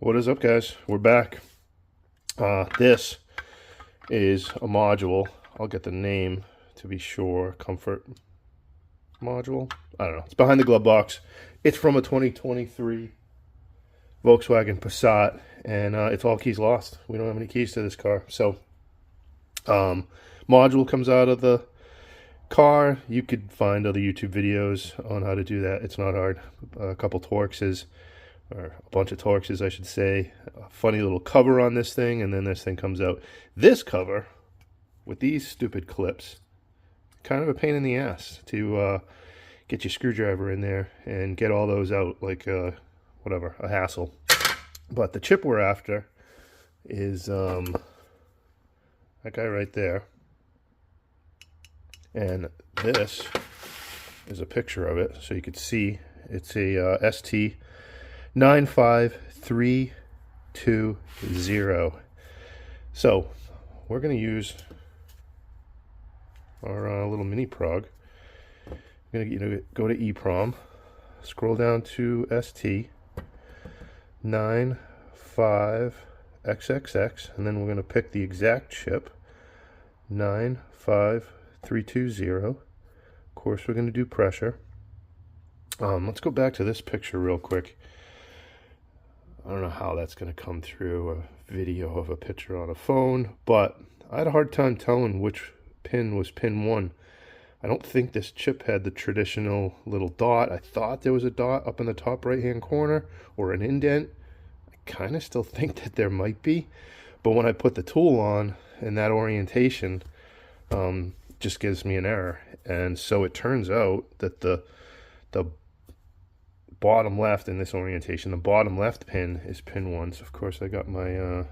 What is up, guys? We're back. This is a module. I'll get the name to be sure. Comfort module. I don't know. It's behind the glove box. It's from a 2023 Volkswagen Passat, and it's all keys lost. We don't have any keys to this car. So, module comes out of the car. You could find other YouTube videos on how to do that. It's not hard. A couple Torxes, or a bunch of Torxes, I should say. A funny little cover on this thing, and then this thing comes out. This cover, with these stupid clips, kind of a pain in the ass to get your screwdriver in there and get all those out, like whatever, a hassle. But the chip we're after is that guy right there. And this is a picture of it, so you could see it's a ST95320. So we're going to use our little mini prog. I'm going to go to EPROM, scroll down to ST95XXX, and then we're going to pick the exact chip, 95320. Of course, we're going to do pressure. Let's go back to this picture real quick. I don't know how that's going to come through a video of a picture on a phone, but I had a hard time telling which pin was pin 1. I don't think this chip had the traditional little dot. I thought there was a dot up in the top right hand corner, or an indent. I kind of still think that there might be, but when I put the tool on in that orientation, just gives me an error. And so it turns out that the bottom left in this orientation, the bottom left pin is pin 1. So of course I got my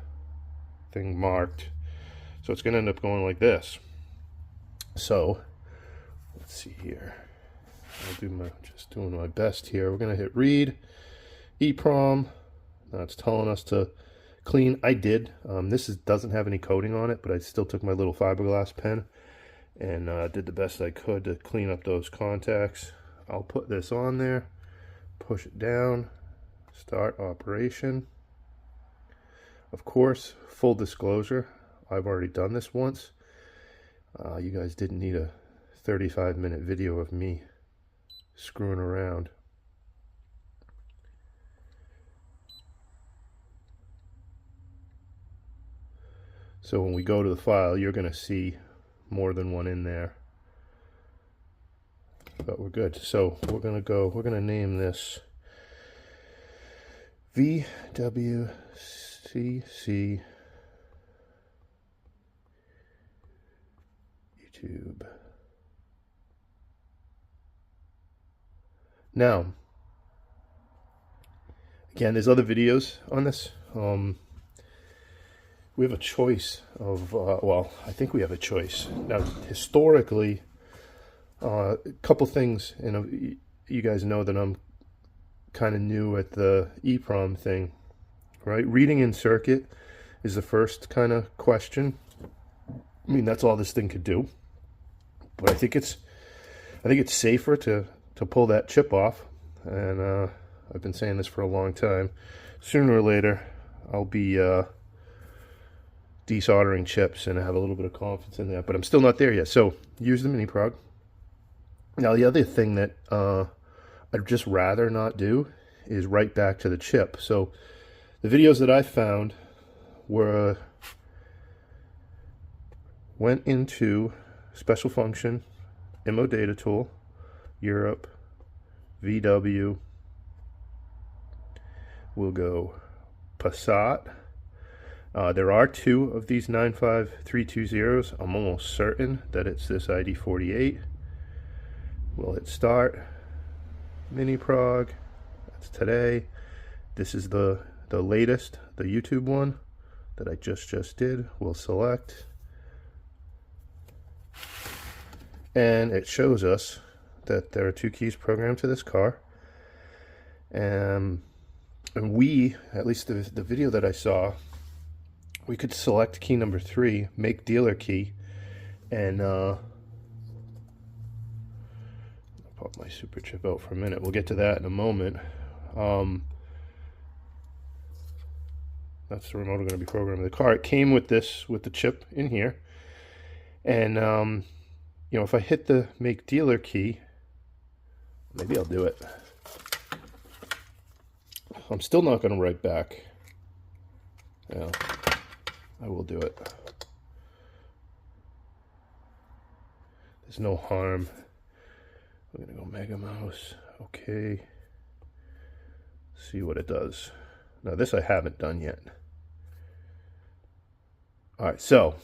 thing marked, so it's gonna end up going like this. So let's see here, I'll do just doing my best here. We're gonna hit read EPROM. Now it's telling us to clean. I did. This doesn't have any coating on it, but I still took my little fiberglass pen and did the best I could to clean up those contacts. I'll put this on there, push it down, start operation. Of course, full disclosure, I've already done this once. You guys didn't need a 35-minute video of me screwing around. So when we go to the file, you're going to see more than one in there. But we're good. So we're going to name this VW CC YouTube. Now, again, there's other videos on this. We have a choice of, well, I think we have a choice. Now, historically, a couple things, you guys know that I'm kind of new at the EPROM thing, right? Reading in circuit is the first kind of question. I mean, that's all this thing could do. But I think it's safer to pull that chip off. And I've been saying this for a long time. Sooner or later, I'll be desoldering chips, and I have a little bit of confidence in that, but I'm still not there yet. So use the mini prog. Now the other thing that I'd just rather not do is write back to the chip. So the videos that I found went into special function, IMO data tool, Europe, VW. We'll go Passat. There are 2 of these 95320s. I'm almost certain that it's this ID 48. We'll hit start. Mini prog. That's today. This is the latest, the YouTube one that I just did. We'll select. And it shows us that there are 2 keys programmed to this car. And we, at least the video that I saw, we could select key number 3, make dealer key, and I'll pop my super chip out for a minute. We'll get to that in a moment. That's the remote I'm going to be programming the car. It came with this, with the chip in here. And, you know, if I hit the make dealer key, maybe I'll do it. I'm still not going to write back. Yeah, I will do it. There's no harm. We're going to go Mega Mouse. Okay. See what it does. Now this I haven't done yet. Alright, so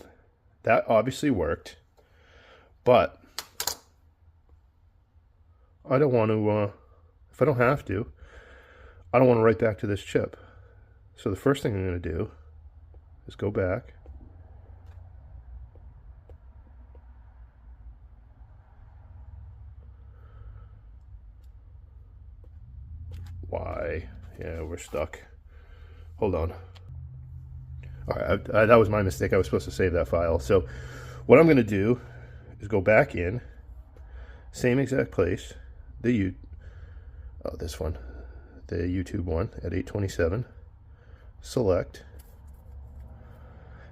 that obviously worked. But I don't want to, if I don't have to, I don't want to write back to this chip. So the first thing I'm going to do is go back. Why? Yeah, we're stuck. Hold on. All right, that was my mistake. I was supposed to save that file. So what I'm going to do is go back in, same exact place, this one, the YouTube one at 827. Select,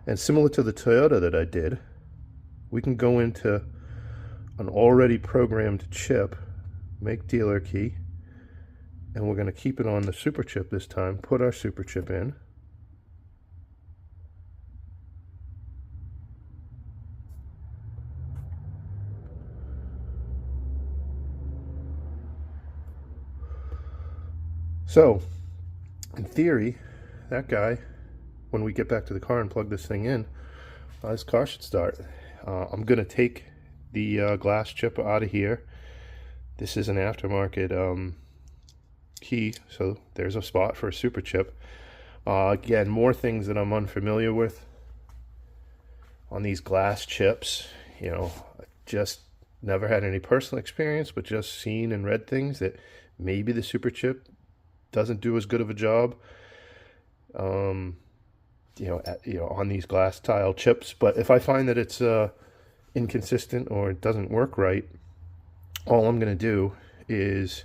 and similar to the Toyota that I did, we can go into an already programmed chip, make dealer key, and we're going to keep it on the super chip this time. Put our super chip in. So, in theory, that guy, when we get back to the car and plug this thing in, this car should start. I'm going to take the glass chip out of here. This is an aftermarket key, so there's a spot for a super chip. Again, more things that I'm unfamiliar with on these glass chips. You know, just never had any personal experience, but just seen and read things that maybe the super chip doesn't do as good of a job, on these glass tile chips. But if I find that it's inconsistent or it doesn't work right, all I'm going to do is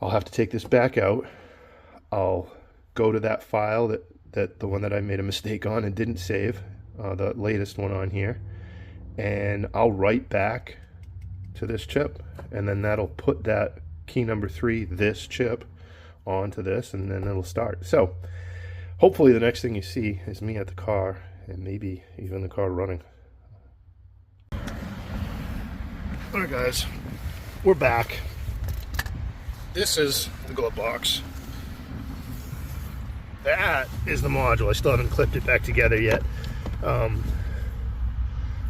I'll have to take this back out. I'll go to that file that the one that I made a mistake on and didn't save, the latest one on here, and I'll write back to this chip, and then that'll put that key number 3, this chip, onto this, and then it'll start. So hopefully the next thing you see is me at the car, and maybe even the car running. Alright guys, we're back. This is the glove box. That is the module. I still haven't clipped it back together yet. I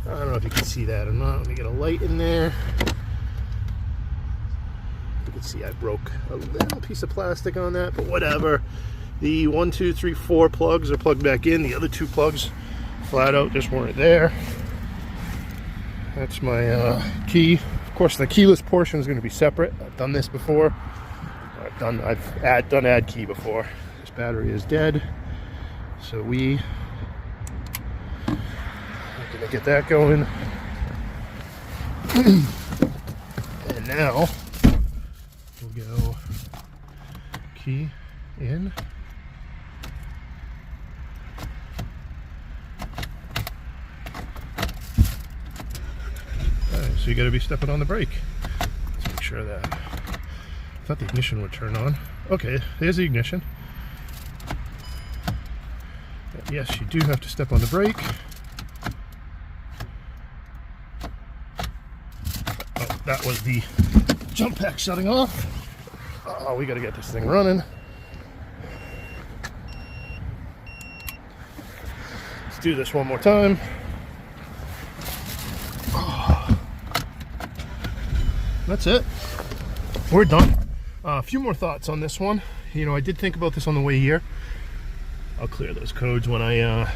don't know if you can see that or not. Let me get a light in there. You can see I broke a little piece of plastic on that, but whatever. The 1, 2, 3, 4 plugs are plugged back in. The other 2 plugs flat out just weren't there. That's my key. Of course, the keyless portion is going to be separate. I've done this before. I've done add key before. This battery is dead, so we are going to get that going. And now we'll go key in. So you got to be stepping on the brake. Let's make sure of that. I thought the ignition would turn on. Okay, there's the ignition. Yes, you do have to step on the brake. Oh, that was the jump pack shutting off. Oh, we got to get this thing running. Let's do this one more time. That's it. We're done. A few more thoughts on this one. You know, I did think about this on the way here. I'll clear those codes when I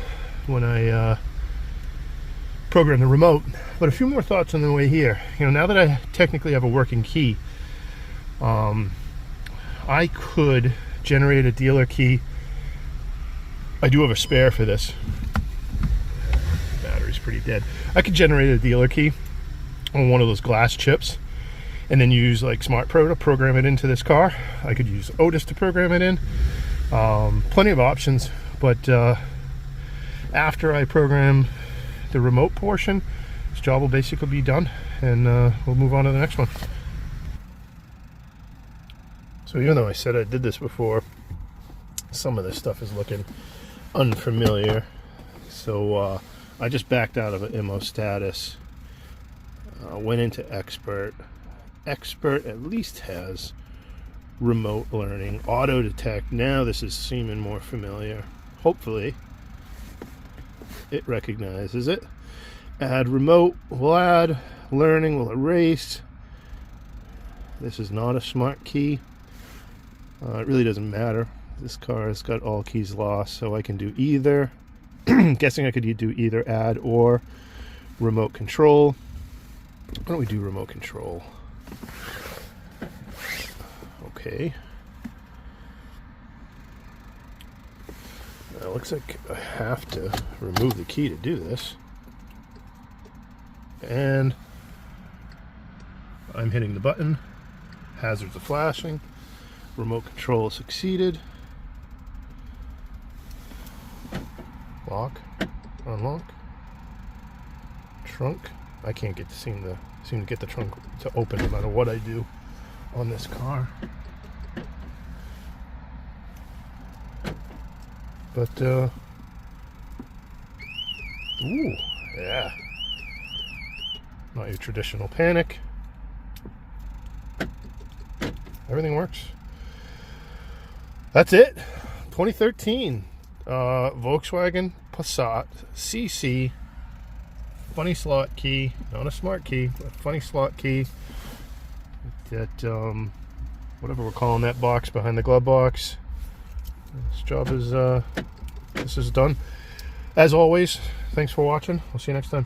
program the remote. But a few more thoughts on the way here. You know, now that I technically have a working key, I could generate a dealer key. I do have a spare for this. The battery's pretty dead. I could generate a dealer key on one of those glass chips, and then use like Smart Pro to program it into this car. I could use Otis to program it in, Plenty of options, but after I program the remote portion, this job will basically be done, and we'll move on to the next one. So even though I said I did this before, some of this stuff is looking unfamiliar. So I just backed out of an IMO status, went into expert. Expert at least has remote learning, auto detect. Now this is seeming more familiar. Hopefully it recognizes it. Add remote will add, learning will erase. This is not a smart key. It really doesn't matter. This car has got all keys lost, so I can do either. Guessing I could do either add or remote control. Why don't we do remote control? Okay. Now, it looks like I have to remove the key to do this. And I'm hitting the button. Hazards are flashing. Remote control succeeded. Lock, unlock, trunk. I can't seem to get the trunk to open no matter what I do on this car. But ooh, yeah. Not your traditional panic. Everything works. That's it. 2013 Volkswagen Passat CC. Funny slot key, not a smart key, but a funny slot key. That whatever we're calling that box behind the glove box. This job is this is done. As always, thanks for watching. We'll see you next time.